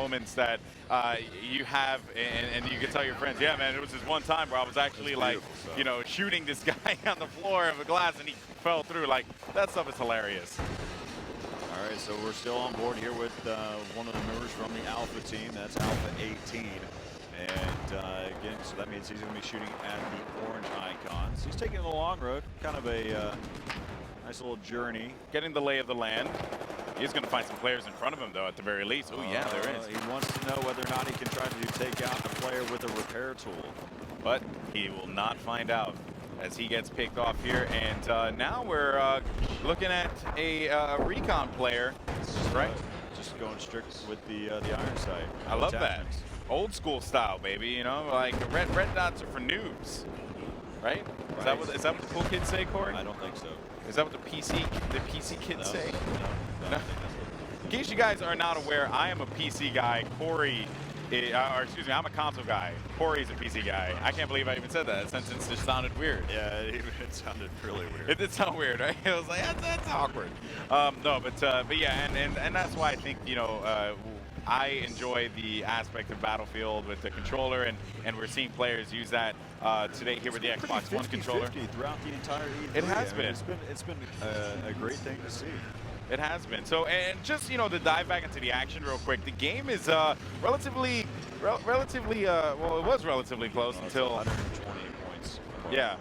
moments that you have, and you can tell your friends, yeah, man, it was this one time where I was actually like, you know, shooting this guy on the floor of a glass and he fell through. Like, that stuff is hilarious. All right, so we're still on board here with one of the members from the Alpha team. That's Alpha 18. And again, so that means he's going to be shooting at the orange icons. He's taking the long road, kind of a nice little journey. Getting the lay of the land. He's going to find some players in front of him, though, at the very least. Oh, yeah, there is. He wants to know whether or not he can try to take out a player with a repair tool. But he will not find out as he gets picked off here. And now we're looking at a recon player, right? Just going strict with the iron sight. I love that. Old school style, baby. You know, like red dots are for noobs, right? Is that what the cool kids say, Corey? I don't think so. Is that what the PC kids say? No. In case you guys are not aware, I am a PC guy. Corey, or excuse me, I'm a console guy. Corey's a PC guy. I can't believe I even said that. That sentence just sounded weird. Yeah, it sounded really weird. It did sound weird, right? It was like, that's awkward. No, but yeah, and that's why I think, you know, I enjoy the aspect of Battlefield with the controller, and we're seeing players use that today here with the Xbox One controller. Throughout the entire E3. It has been. It's been a great thing to see. It has been. So, and just, you know, to dive back into the action real quick, the game is relatively, well, it was relatively close until 120 points. Yeah.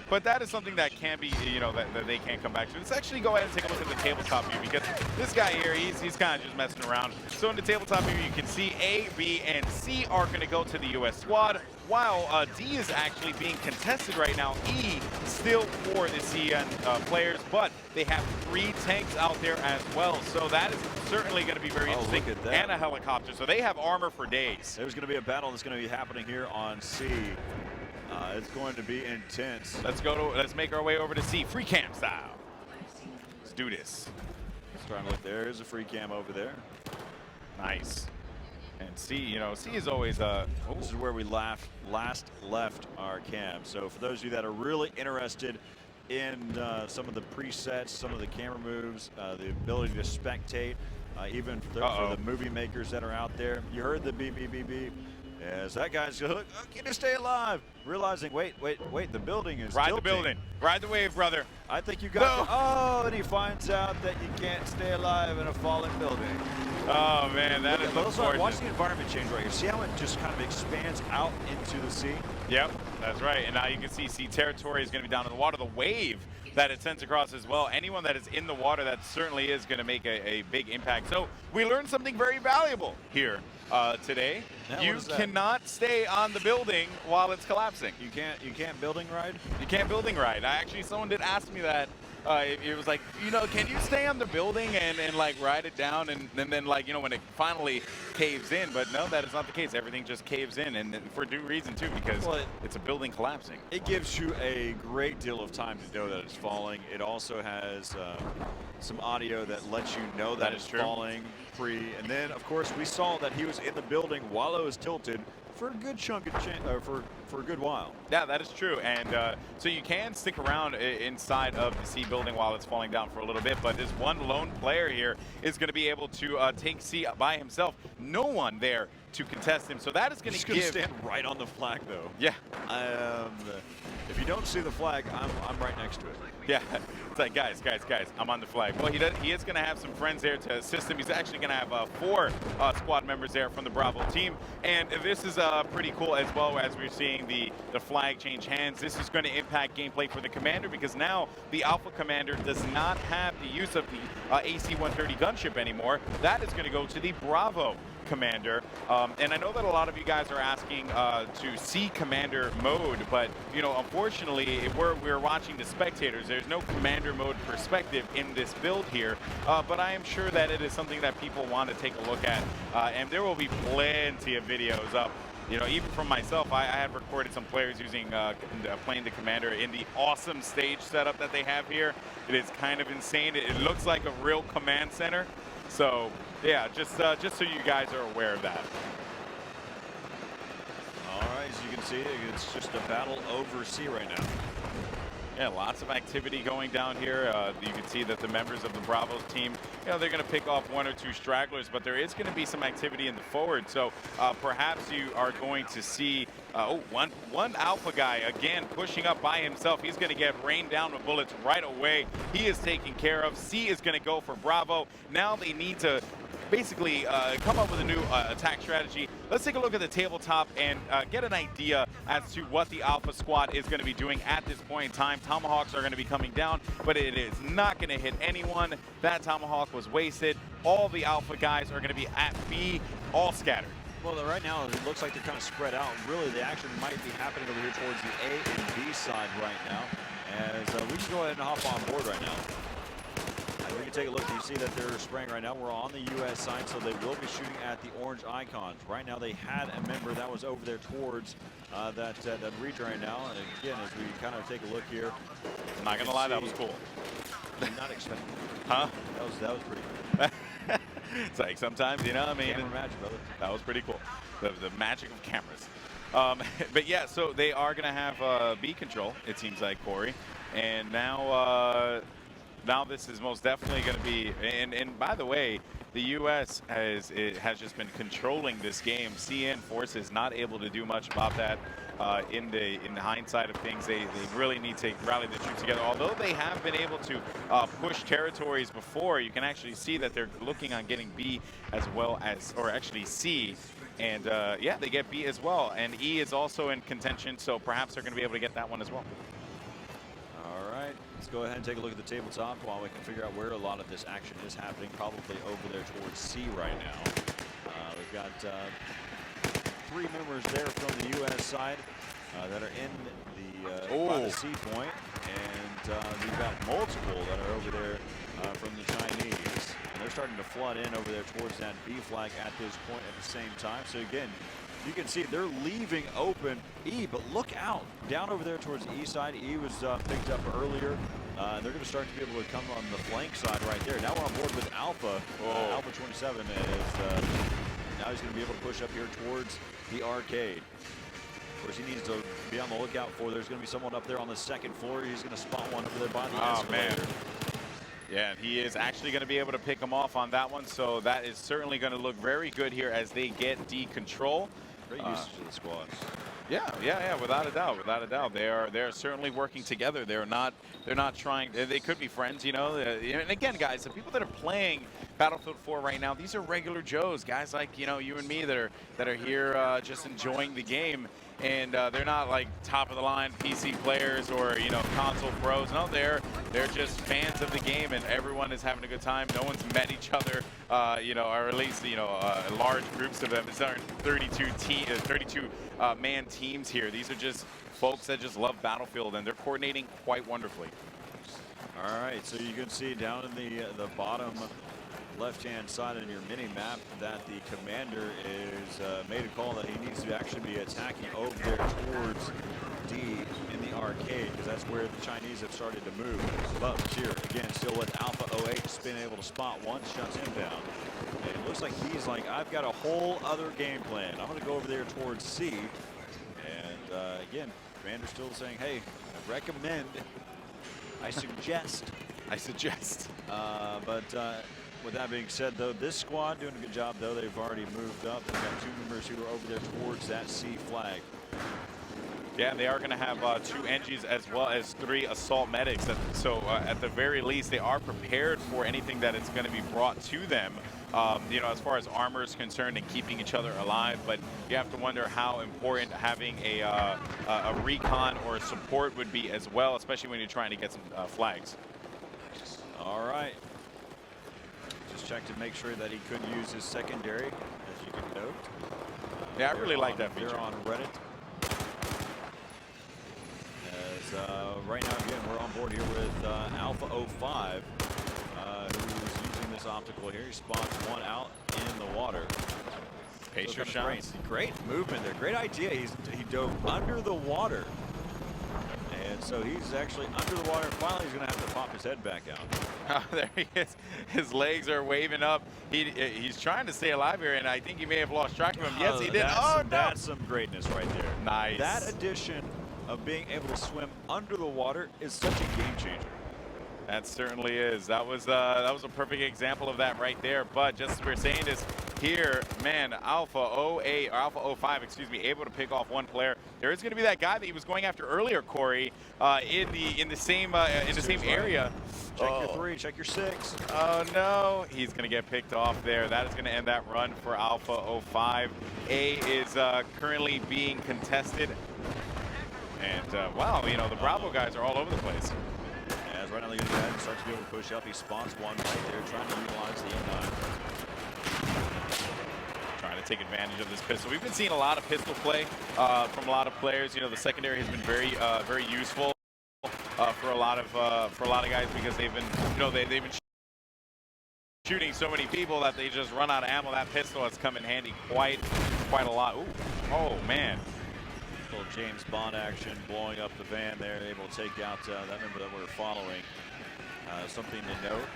But that is something that can be, you know, that they can't come back to. Let's actually go ahead and take a look at the tabletop view, because this guy here, he's kind of just messing around. So in the tabletop view, you can see A, B, and C are going to go to the U.S. squad, while D is actually being contested right now. E still for the CN players, but they have 3 tanks out there as well. So that is certainly going to be very interesting. Look at that. And a helicopter. So they have armor for days. There's going to be a battle that's going to be happening here on C. It's going to be intense. Let's make our way over to C, free cam style. Let's do this. Starting to look, there's a free cam over there. Nice. And C, you know, C is always This is where we last left our cam. So for those of you that are really interested in some of the presets, some of the camera moves, the ability to spectate, even for the movie makers that are out there, you heard the beep, beep, beep, beep. Yes, that guy's going to stay alive. Realizing, wait, the building is Ride tilting. the building. Ride the wave, brother. I think you got Oh, and he finds out that you can't stay alive in a falling building. Oh, man, that is unfortunate. Watch the environment change right here. See how it just kind of expands out into the sea? Yep, that's right. And now you can see sea territory is going to be down in the water. The wave that it sends across as well. Anyone that is in the water, that certainly is going to make a big impact. So we learned something very valuable here today. Yeah, you cannot stay on the building while it's collapsing. You can't building ride? You can't building ride. Actually, someone did ask me that. It was like, you know, can you stay on the building and like ride it down and then like, you know, when it finally caves in? But no, that is not the case. Everything just caves in, and for due reason too, because it's a building collapsing. It gives you a great deal of time to know that it's falling. It also has some audio that lets you know that it's falling and then of course we saw that he was in the building while it was tilted for a good chunk of for a good while. Yeah, that is true. And so you can stick around inside of the C building while it's falling down for a little bit, but this one lone player here is going to be able to take C by himself. No one there to contest him, so that is going to give... stand right on the flag, though. Yeah. If you don't see the flag, I'm right next to it. Yeah, it's like, guys, I'm on the flag. Well, he is going to have some friends there to assist him. He's actually going to have 4 squad members there from the Bravo team, and this is pretty cool as well, as we're seeing the flag change hands. This is going to impact gameplay for the commander, because now the Alpha commander does not have the use of the AC-130 gunship anymore. That is going to go to the Bravo commander, and I know that a lot of you guys are asking to see commander mode, but you know, unfortunately, we're watching the spectators. There's no commander mode perspective in this build here, but I am sure that it is something that people want to take a look at, and there will be plenty of videos up. You know, even from myself, I had recorded some players using playing the commander in the awesome stage setup that they have here. It is kind of insane. It looks like a real command center. So yeah, just so you guys are aware of that. All right, as you can see, it's just a battle over C right now. Yeah, lots of activity going down here. You can see that the members of the Bravos team, they're going to pick off one or two stragglers, but there is going to be some activity in the forward. So perhaps you are going to see one alpha guy, again, pushing up by himself. He's going to get rained down with bullets right away. He is taken care of. C is going to go for Bravo. Now they need to basically come up with a new attack strategy. Let's take a look at the tabletop and get an idea as to what the Alpha squad is going to be doing at this point in time. Tomahawks are going to be coming down, but it is not going to hit anyone. That Tomahawk was wasted. All the Alpha guys are going to be at B, all scattered. Well, right now it looks like they're kind of spread out. Really, the action might be happening over here towards the A and B side right now. As we can go ahead and hop on board right now. We can take a look. You see that they're spraying right now. We're on the U.S. side, so they will be shooting at the orange icons. Right now, they had a member that was over there towards that region right now. And again, as we kind of take a look here, I'm not gonna lie, that was cool. Did not expect. Huh? That was pretty cool. It's like sometimes, I mean, camera magic, brother. That was pretty cool. The magic of cameras. But yeah, so they are gonna have B control. It seems like, Corey, and now. Now this is most definitely going to be, and by the way, the U.S. has just been controlling this game. CN Forces not able to do much about that. In the hindsight of things, they really need to rally the troops together. Although they have been able to push territories before, you can actually see that they're looking on getting B as well as, or actually C. And yeah, they get B as well. And E is also in contention, so perhaps they're going to be able to get that one as well. Let's go ahead and take a look at the tabletop while we can figure out where a lot of this action is happening. Probably over there towards C right now. We've got 3 members there from the U.S. side that are in by the C point, and we've got multiple that are over there from the Chinese. And they're starting to flood in over there towards that B flag at this point at the same time. So again, you can see they're leaving open E, but look out. Down over there towards the E side, E was picked up earlier. They're going to start to be able to come on the flank side right there. Now we're on board with Alpha. Alpha 27 is now he's going to be able to push up here towards the arcade. Of course, he needs to be on the lookout for. There's going to be someone up there on the 2nd floor. He's going to spot one over there by the escalator. Man. Yeah, and he is actually going to be able to pick him off on that one. So that is certainly going to look very good here as they get D control. Great usage of the squad. Yeah, without a doubt. They're certainly working together. They're not trying. They could be friends, And again, guys, the people that are playing Battlefield 4 right now, these are regular Joes, guys like you and me that are here just enjoying the game. And they're not like top of the line PC players or console pros. No, they're just fans of the game, and everyone is having a good time. No one's met each other, or at least large groups of them. It's our 32 man teams here. These are just folks that just love Battlefield, and they're coordinating quite wonderfully. All right, so you can see down in the bottom left-hand side on your mini-map that the commander is made a call that he needs to actually be attacking over there towards D in the arcade, because that's where the Chinese have started to move. But here, again, still with Alpha 08, just being able to spot one, shuts him down. And it looks like he's like, I've got a whole other game plan. I'm going to go over there towards C. And again, commander's still saying, hey, I recommend, I suggest. With that being said, though, this squad doing a good job, though. They've already moved up. They've got 2 members who are over there towards that C flag. Yeah, they are going to have 2 NGs as well as 3 assault medics. So at the very least, they are prepared for anything that is going to be brought to them. As far as armor is concerned and keeping each other alive, but you have to wonder how important having a recon or a support would be as well, especially when you're trying to get some flags. All right. Just check to make sure that he could use his secondary, as you can note. Yeah, I really like that feature. They're on Reddit. As right now, again, we're on board here with Alpha 05, who's using this optical here. He spots one out in the water. Pace your shots. Great movement there. Great idea. He dove under the water. And so he's actually under the water. Finally, he's going to have to pop his head back out. Oh, there he is. His legs are waving up. He's trying to stay alive here, and I think he may have lost track of him. Yes, he did. Oh, no. That's some greatness right there. Nice. That addition of being able to swim under the water is such a game changer. That certainly is. That was a perfect example of that right there. But just as we're saying this here, man, Alpha 08 or Alpha 05, excuse me, able to pick off one player. There is going to be that guy that he was going after earlier, Corey, in the same area. Check your 3, check your 6. Oh no, he's going to get picked off there. That is going to end that run for Alpha 05. A is currently being contested. And wow, you know, the Bravo guys are all over the place. As right now they're going to go ahead and start to be able to push up. He spots one right there, trying to utilize the M9. Trying to take advantage of this pistol. We've been seeing a lot of pistol play from a lot of players. You know, the secondary has been very useful for a lot of guys because they've been, you know, they've been shooting so many people that they just run out of ammo. That pistol has come in handy quite a lot. Ooh, oh man. Little James Bond action, blowing up the van there, able to take out that member that we're following. Something to note.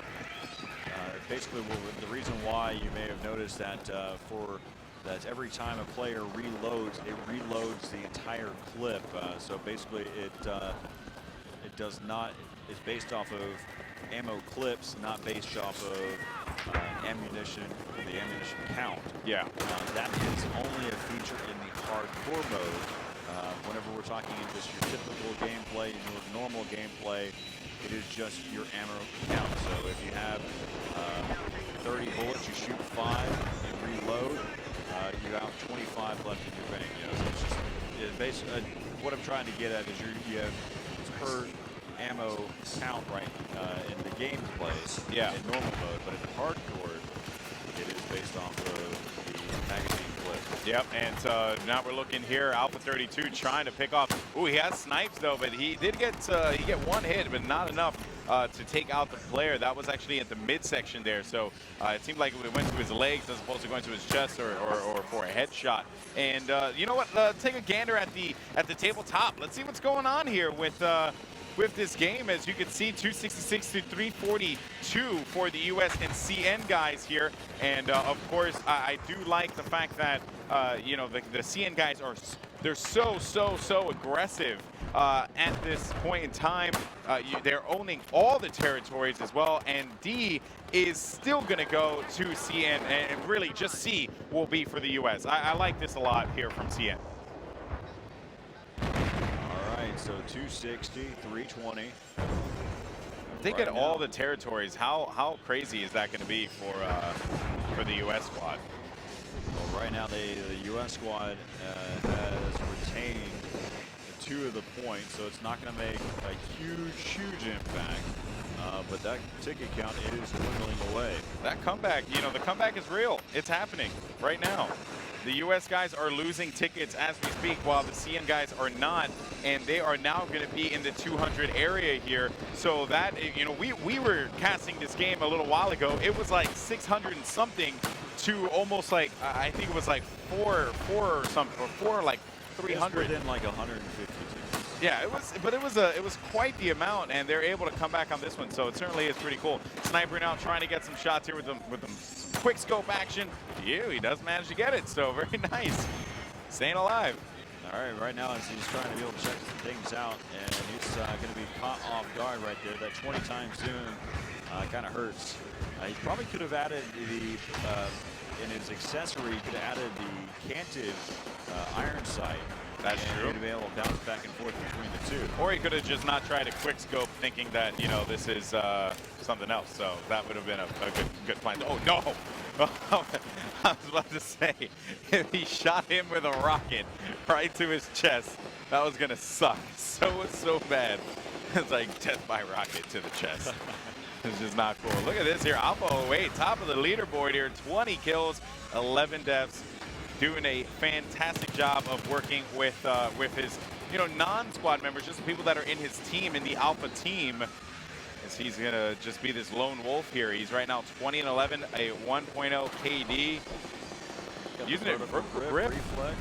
Basically, the reason why you may have noticed that every time a player reloads, it reloads the entire clip. So basically, it does not. It's based off of ammo clips, not based off of ammunition, the ammunition count. Yeah. That is only a feature in the hardcore mode. Whenever we're talking in just your typical gameplay, your normal gameplay, it is just your ammo count. So if you have 30 bullets, you shoot 5 and reload, you have 25 left in your bank. You know, so it's basically what I'm trying to get at is you have per ammo count right in the gameplay. Yeah. In normal mode, but in hardcore, it is based off of the magazine clip. Yep, and now we're looking here. Alpha 32 trying to pick off. Ooh, he has snipes though, but he did get one hit, but not enough to take out the player. That was actually at the midsection there, so it seemed like it went to his legs as opposed to going to his chest or for a headshot. And you know what? Take a gander at the tabletop. Let's see what's going on here with this game. As you can see, 266 to 342 for the US and CN guys here. And of course, I do like the fact that you know, the CN guys they're so aggressive at this point in time. They're owning all the territories as well, and D is still going to go to CN, and really just C will be for the US. I like this a lot here from CN. So 260, 320. They get all the territories. How crazy is that going to be for the U.S. squad? Well, right now the U.S. squad has retained 2 of the points, so it's not going to make a huge impact. But that ticket count is dwindling away. That comeback, you know, the comeback is real. It's happening right now. The U.S. guys are losing tickets as we speak, while the CN guys are not, and they are now going to be in the 200 area here. So that, you know, we were casting this game a little while ago. It was like 600 and something to almost like, I think it was like 4 or something, or 4 like 300. Within like 150 tickets. Yeah, it was quite the amount, and they're able to come back on this one. So it certainly is pretty cool. Sniper now trying to get some shots here with them quick scope action. He does manage to get it, so very nice. Staying alive. All right, right now as he's trying to be able to check things out, and he's going to be caught off guard right there. That 20 times zoom kind of hurts. He probably could have added in his accessory, he could have added the canted iron sight. That's true. He'd be able to bounce back and forth between the 2. Or he could have just not tried a quick scope, thinking that, you know, this is something else. So that would have been a good plan. Oh no! I was about to say, if he shot him with a rocket right to his chest, that was gonna suck so bad. It's like death by rocket to the chest. It's just not cool. Look at this here, Alpha 08, top of the leaderboard here, 20 kills, 11 deaths. Doing a fantastic job of working with his, you know, non-squad members, just people that are in his team, in the Alpha team, as he's gonna just be this lone wolf here. He's right now 20 and 11, a 1.0 KD, using it vertical grip, reflex,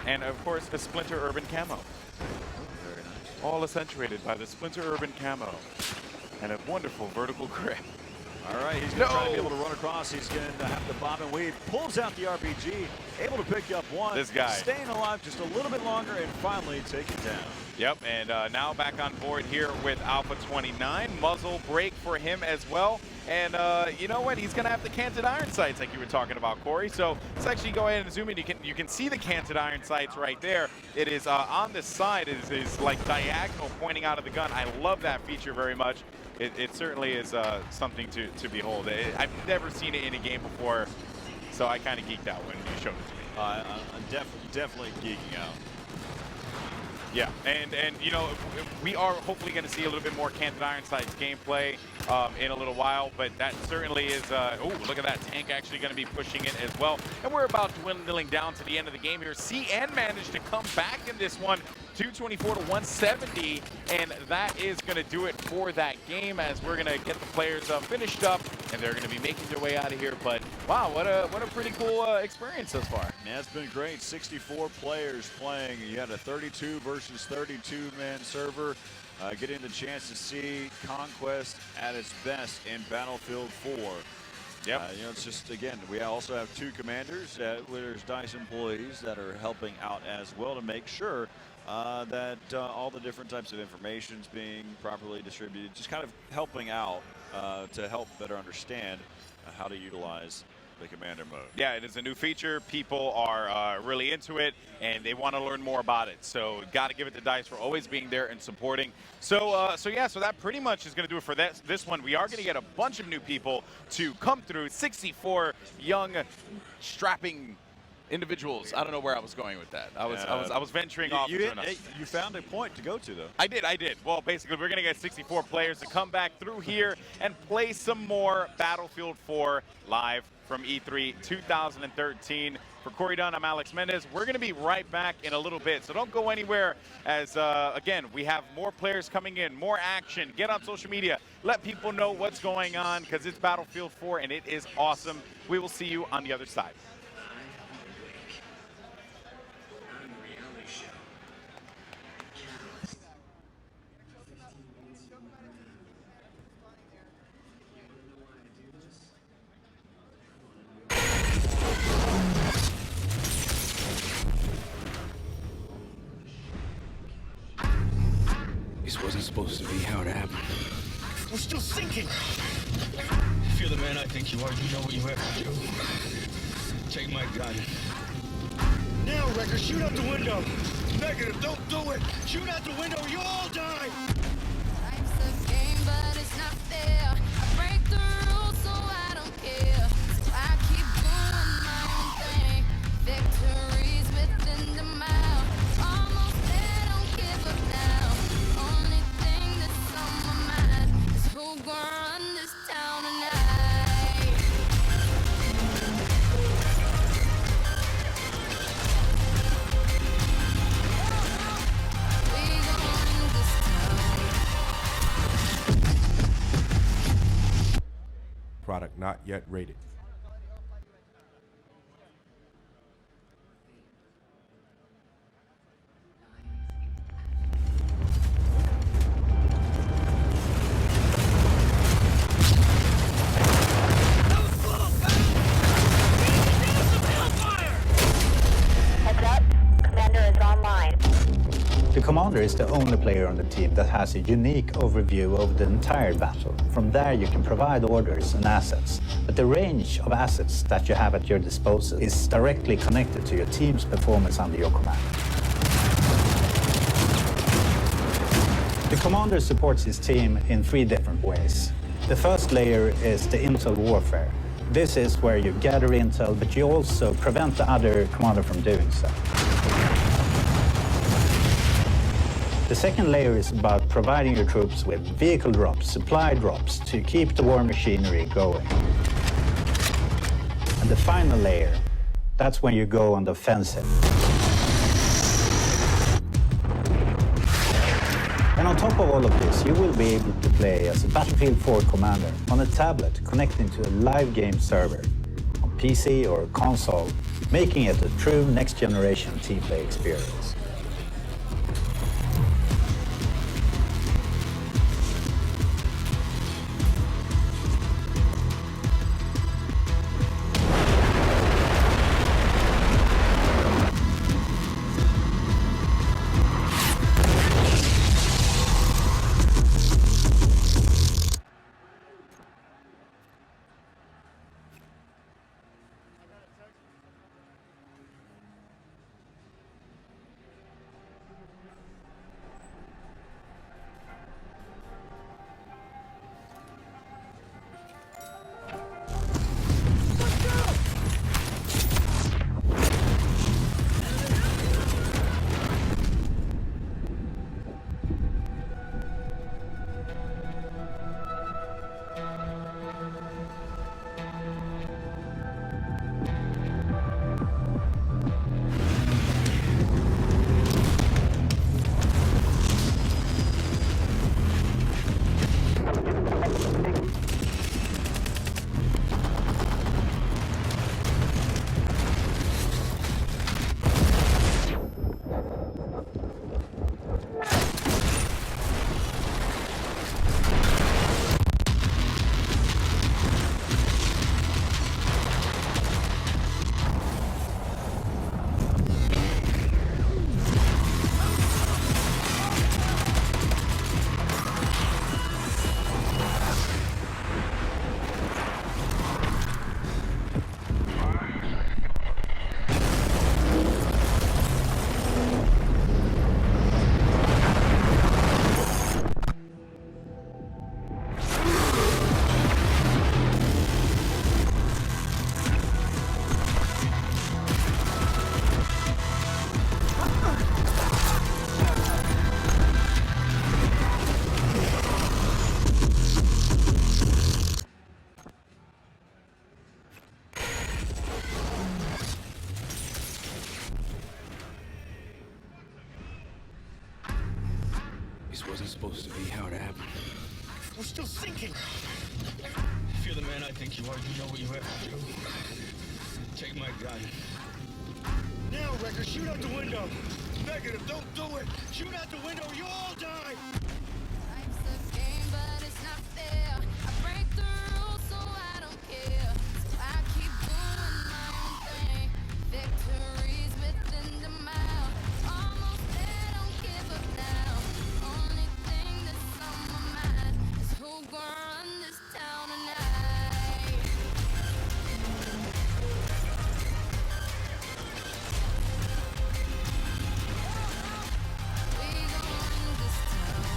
and of course the Splinter Urban camo. Very nice. All accentuated by the Splinter Urban camo and a wonderful vertical grip. All right, he's going to try to be able to run across. He's going to have to bob and weave. Pulls out the RPG, able to pick up one. This guy. Staying alive just a little bit longer and finally take it down. Yep, and now back on board here with Alpha 29. Muzzle break for him as well. And you know what? He's going to have the canted iron sights like you were talking about, Corey. So let's actually go ahead and zoom in. You can see the canted iron sights right there. It is on this side. It is like diagonal pointing out of the gun. I love that feature very much. It certainly is something to behold. I've never seen it in a game before, so I kind of geeked out when you showed it to me. I'm definitely geeking out. Yeah, and you know, we are hopefully going to see a little bit more canted iron sights gameplay in a little while, but that certainly is, oh, look at that tank actually going to be pushing it as well. And we're about dwindling down to the end of the game here. CN managed to come back in this one, 224 to 170, and that is going to do it for that game as we're going to get the players finished up, and they're going to be making their way out of here. But wow, what a pretty cool experience so far. Yeah, it's been great. 64 players playing. You had a 32 versus 32 man server. Getting the chance to see Conquest at its best in Battlefield 4. Yep. You know, it's just, again, we also have 2 commanders. There's DICE employees that are helping out as well to make sure that all the different types of information is being properly distributed, just kind of helping out to help better understand how to utilize the commander mode. Yeah, it is a new feature. People are really into it, and they want to learn more about it. So got to give it to DICE for always being there and supporting. So yeah, so that pretty much is going to do it for this one. We are going to get a bunch of new people to come through. 64 young, strapping individuals. I don't know where I was going with that. I was venturing off. You found a point to go to, though. I did. Well, basically, we're going to get 64 players to come back through here and play some more Battlefield 4 live from E3 2013. For Corey Dunn, I'm Alex Mendez. We're going to be right back in a little bit, so don't go anywhere as, again, we have more players coming in, more action. Get on social media. Let people know what's going on because it's Battlefield 4, and it is awesome. We will see you on the other side. This wasn't supposed to be how it happened. We're still sinking. If you're the man I think you are, you know what you have to do. Take my gun. Now, Wrecker, shoot out the window. Negative, don't do it. Shoot out the window, you all die. Life's a game, but it's not fair. I break the rules, so I don't care. So I keep doing my own thing. Victories within the mile. Almost there, don't give up now. Only thing that's on my mind is who gonna run this town tonight. We gonna run this town. Product not yet rated. Heads up, Commander is online. The commander is the only player on the team that has a unique overview of the entire battle. From there you can provide orders and assets, but the range of assets that you have at your disposal is directly connected to your team's performance under your command. The commander supports his team in 3 different ways. The first layer is the intel warfare. This is where you gather intel, but you also prevent the other commander from doing so. The second layer is about providing your troops with vehicle drops, supply drops to keep the war machinery going. And the final layer, that's when you go on the offensive. And on top of all of this, you will be able to play as a Battlefield 4 commander on a tablet connecting to a live game server on PC or console, making it a true next-generation team play experience. wasn't supposed to be how it happened. We're still sinking. If you're the man I think you are, you know what you have to do. Take my gun. Now, Wrecker, shoot out the window. Negative, don't do it. Shoot out the window, you all die. Life's a game, but it's not fair. I break the rules, so I don't care. So I keep doing my own thing. Victories within the mile. Almost there, don't give up now. Only thing that's on my mind is who gonna run this town tonight. We gonna run this town.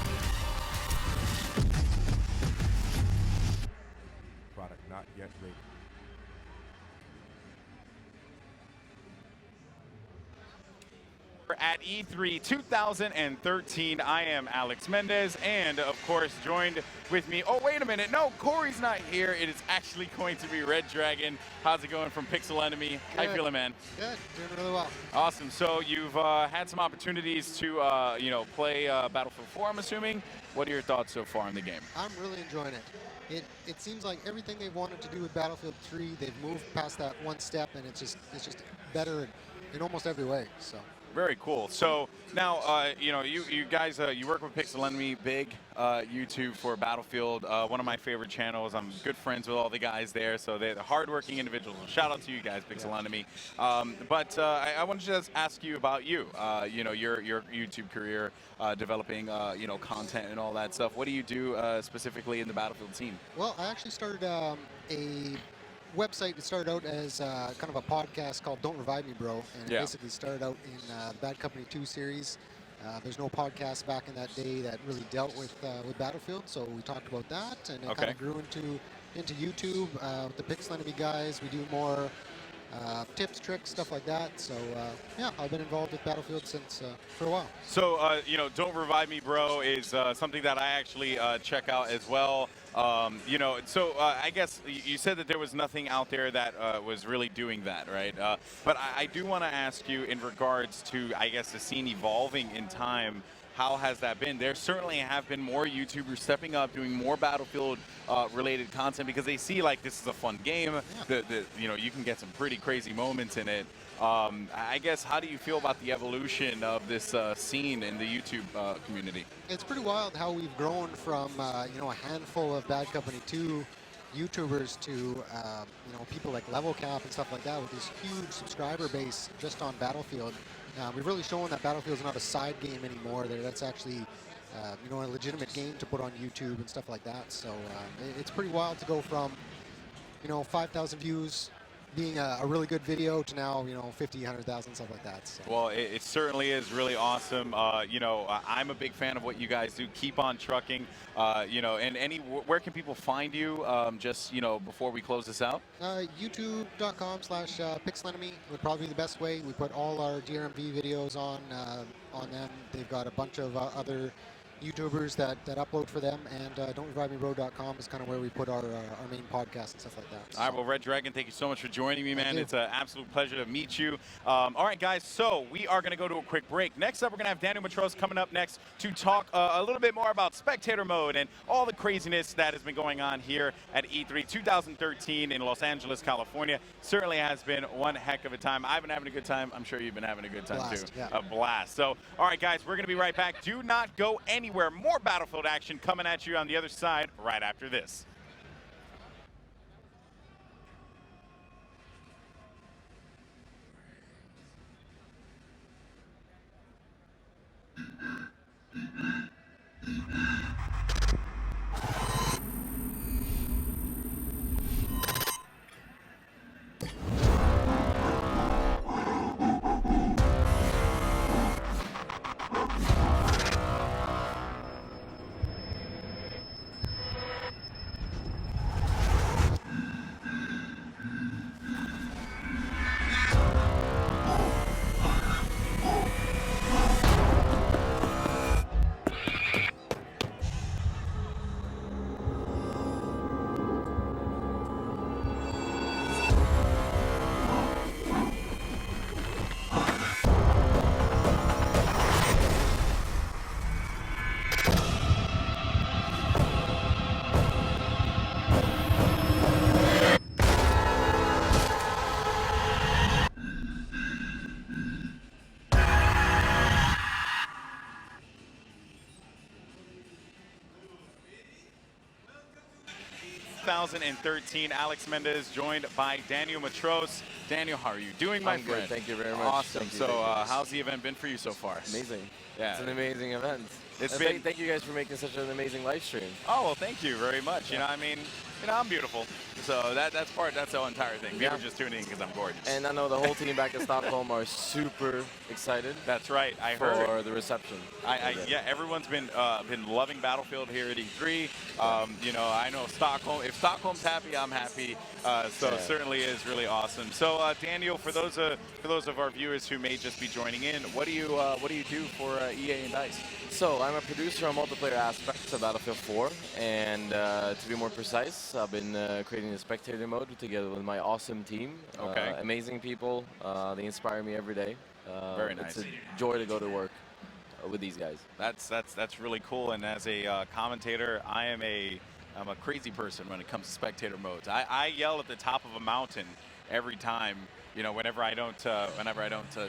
Product not yet rated. At E3 2013, I am Alex Mendez, and of course, joined with me. Oh, wait a minute. No, Corey's not here. It is actually going to be Red Dragon. How's it going from Pixel Enemy? How you feeling, man? Good, doing really well. Awesome. So you've had some opportunities to, play Battlefield 4, I'm assuming. What are your thoughts so far in the game? I'm really enjoying it. It seems like everything they've wanted to do with Battlefield 3, they've moved past that one step, and it's just better in almost every way. So. Very cool. So now, you guys, you work with Pixel Enemy, big YouTube for Battlefield. One of my favorite channels. I'm good friends with all the guys there, so they're hardworking individuals. Shout out to you guys, Pixel Enemy. But I wanted to just ask you about you. Your YouTube career, developing, content and all that stuff. What do you do specifically in the Battlefield scene? Well, I actually started a website that started out as kind of a podcast called Don't Revive Me, Bro. And it basically started out in the Bad Company 2 series. There's no podcast back in that day that really dealt with Battlefield, so we talked about that, and it kind of grew into YouTube. With the Pixel Enemy guys, we do more tips, tricks, stuff like that. So yeah, I've been involved with Battlefield since for a while. So Don't Revive Me, Bro is something that I actually check out as well. I guess you said that there was nothing out there that was really doing that, right? But I do want to ask you in regards to, I guess, the scene evolving in time. How has that been? There certainly have been more YouTubers stepping up, doing more Battlefield related content because they see like this is a fun game. You can get some pretty crazy moments in it. I guess, how do you feel about the evolution of this scene in the YouTube community? It's pretty wild how we've grown from a handful of Bad Company 2 YouTubers to people like Level Cap and stuff like that with this huge subscriber base just on Battlefield. We've really shown that Battlefield is not a side game anymore. That's actually a legitimate game to put on YouTube and stuff like that. So it's pretty wild to go from 5,000 views being a really good video to now 50, 100,000, stuff like that. So. Well, it certainly is really awesome. I'm a big fan of what you guys do. Keep on trucking. And where can people find you? Before we close this out. YouTube.com/PixelEnemy would probably be the best way. We put all our DRMV videos on them. They've got a bunch of other YouTubers that upload for them, and don'trevivemebro.com is kind of where we put our main podcast and stuff like that. All right, well, Red Dragon, thank you so much for joining me, man. It's an absolute pleasure to meet you. All right, guys, so we are going to go to a quick break. Next up, we're going to have Daniel Matros coming up next to talk a little bit more about spectator mode and all the craziness that has been going on here at E3 2013 in Los Angeles, California. Certainly has been one heck of a time. I've been having a good time. I'm sure you've been having a good time, too. Yeah. A blast. So, all right, guys, we're going to be right back. Do not go anywhere. More Battlefield action coming at you on the other side right after this. 2013. Alex Mendez joined by Daniel Matros. Daniel, how are you doing, my friend? Good, thank you very much. Awesome. Thank you, So, thank you. how's the event been for you so far? Amazing. Yeah. It's an amazing event. It's And been. thank you guys for making such an amazing live stream. Oh well, thank you very much. You know, I mean, I'm beautiful. So that's the whole entire thing. People just tuning in because I'm gorgeous. And I know the whole team back in Stockholm are super excited. That's right. I for heard the reception. Yeah, everyone's been loving Battlefield here at E3. You know, I know Stockholm. If Stockholm's happy, I'm happy. So it certainly is really awesome. So Daniel, for those of our viewers who may just be joining in, what do you do for EA and DICE? So I'm a producer on multiplayer aspects of Battlefield 4, and to be more precise, I've been creating a spectator mode together with my awesome team. Okay. Amazing people. They inspire me every day. Very nice. It's a joy to go to work with these guys. That's really cool. And as a commentator, I'm a crazy person when it comes to spectator modes. I yell at the top of a mountain every time. You know, whenever I don't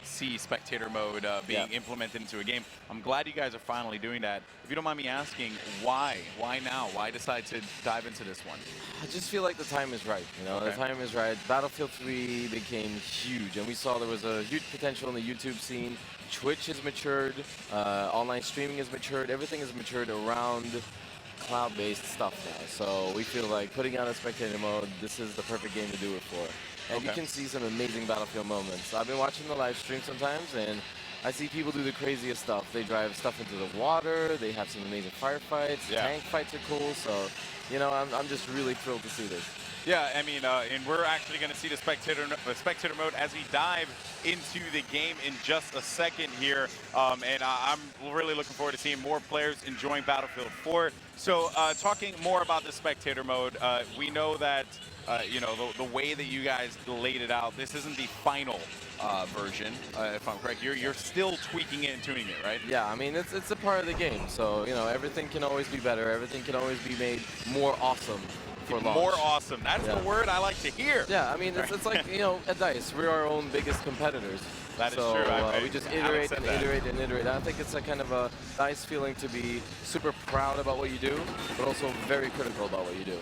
see spectator mode being implemented into a game. I'm glad you guys are finally doing that. If you don't mind me asking, why? Why now? Why decide to dive into this one? I just feel like the time is right. You know, the time is right. Battlefield 3 became huge, and we saw there was a huge potential in the YouTube scene. Twitch has matured. Online streaming has matured. Everything has matured around cloud-based stuff now. So we feel like putting out a spectator mode, this is the perfect game to do it for. And you can see some amazing Battlefield moments. I've been watching the live stream sometimes, and I see people do the craziest stuff. They drive stuff into the water. They have some amazing firefights. Tank fights are cool. So, you know, I'm just really thrilled to see this. Yeah, I mean, and we're actually going to see the spectator mode as we dive into the game in just a second here. And I'm really looking forward to seeing more players enjoying Battlefield 4. So talking more about the spectator mode, we know that, you know, the way that you guys laid it out, this isn't the final version, if I'm correct. You're still tweaking it and tuning it, right? Yeah, I mean, it's a part of the game. So, you know, everything can always be better. Everything can always be made more awesome. For launch. More awesome. That's the word I like to hear. Yeah, I mean, it's like, you know, at DICE, we're our own biggest competitors. That is so, true. we just iterate and iterate and iterate. I think it's a kind of a nice feeling to be super proud about what you do, but also very critical about what you do.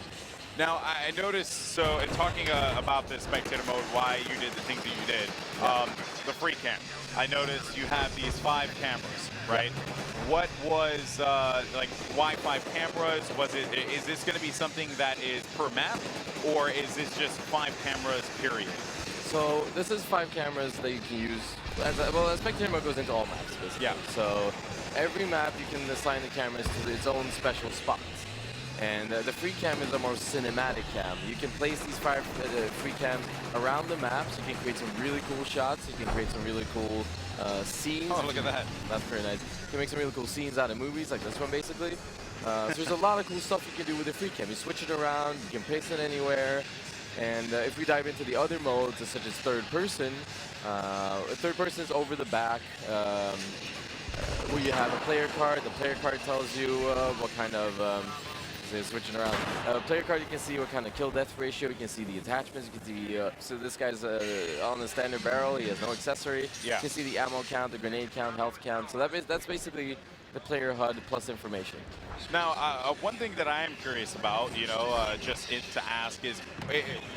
Now, I noticed, so in talking about this spectator mode, why you did the things that you did, the free cam. I noticed you have these 5 cameras, right? What was, like, why 5 cameras? Is this going to be something that is per map, or is this just 5 cameras, period? So this is 5 cameras that you can use. Well, a spectator mode goes into all maps, basically. Yeah. So every map you can assign the cameras to its own special spots. And the free cam is a more cinematic cam. You can place these 5 free cams around the map, so you can create some really cool shots. You can create some really cool scenes. Oh, look at that. That's pretty nice. You can make some really cool scenes out of movies, like this one, basically. So there's a lot of cool stuff you can do with the free cam. You switch it around, you can place it anywhere. And if we dive into the other modes, such as third person is over the back, where you have a player card. The player card tells you what kind of switching around. Player card, you can see what kind of kill-death ratio. You can see the attachments. You can see, so this guy's on the standard barrel. He has no accessory. Yeah. You can see the ammo count, the grenade count, health count. So that's basically the player HUD plus information. Now, one thing that I am curious about, you know, to ask is,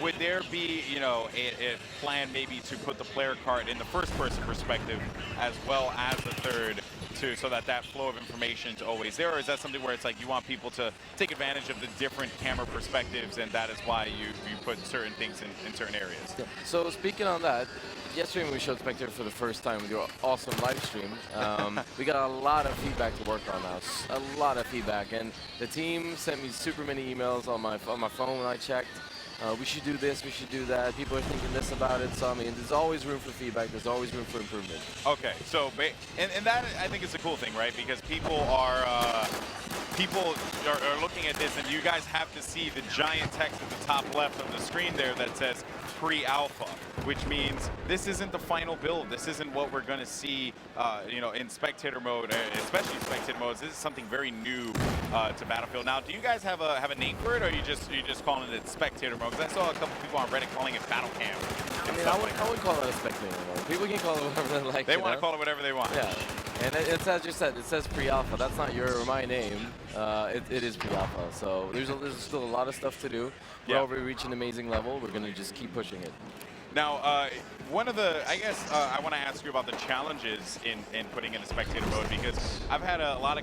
would there be, you know, a plan maybe to put the player card in the first-person perspective as well as the third, so that flow of information is always there, or is that something where it's like you want people to take advantage of the different camera perspectives, and that is why you put certain things in certain areas? Yeah. So speaking on that, yesterday when we showed Spectator for the first time with your awesome live stream, we got a lot of feedback to work on now. A lot of feedback, and the team sent me super many emails on my phone when I checked. We should do this, we should do that. People are thinking this about it. So I mean, there's always room for feedback. There's always room for improvement. Okay, so and that I think is a cool thing, right? Because people are looking at this, and you guys have to see the giant text at the top left of the screen there that says pre-alpha, which means this isn't the final build. This isn't what we're going to see, you know, in spectator mode, especially spectator modes. This is something very new to Battlefield. Now, do you guys have a name for it, or are you just calling it spectator mode? Because I saw a couple people on Reddit calling it Battle Cam. I mean, I would call it a spectator mode. People can call it whatever they like. They want to call it whatever they want. Yeah. And it's as you said, it says pre-alpha. That's not your or my name. It is pre-alpha. So there's still a lot of stuff to do. We're already reaching an amazing level. We're gonna just keep pushing it. Now, one of the, I guess I want to ask you about the challenges in putting in a spectator mode, because I've had a lot of